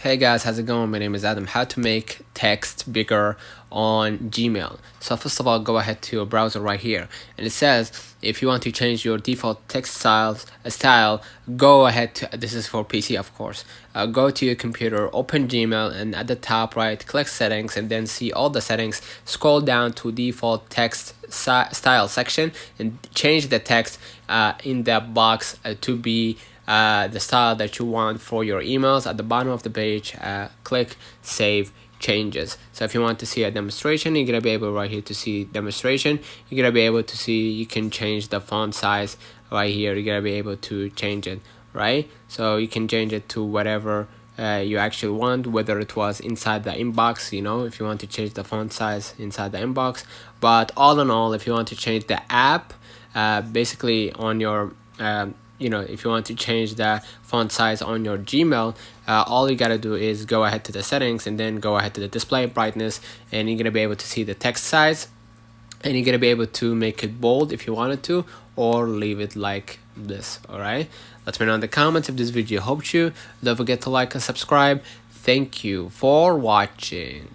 Hey guys, how's it going? My name is Adam. How to make text bigger on Gmail. So first of all, go ahead to your browser right here, and it says if you want to change your default text style, go ahead to, this is for PC of course, go to your computer, open Gmail, and at the top right click settings, and then see all the settings. Scroll down to default text style section and change the text in that box to be the style that you want for your emails. At the bottom of the page, click save changes. So if you want to see a demonstration, you're gonna be able right here to see demonstration. You're gonna be able to see you can change the font size right here. You're gonna be able to change it, right? So you can change it to whatever you actually want, whether it was inside the inbox, if you want to change the font size inside the inbox. But all in all, if you want to change the app, basically on your if you want to change the font size on your Gmail, all you gotta do is go ahead to the settings and then go ahead to the display brightness, and you're gonna be able to see the text size, and you're gonna be able to make it bold if you wanted to, or leave it like this. All right, let me know in the comments if this video helped you. Don't forget to like and subscribe. Thank you for watching.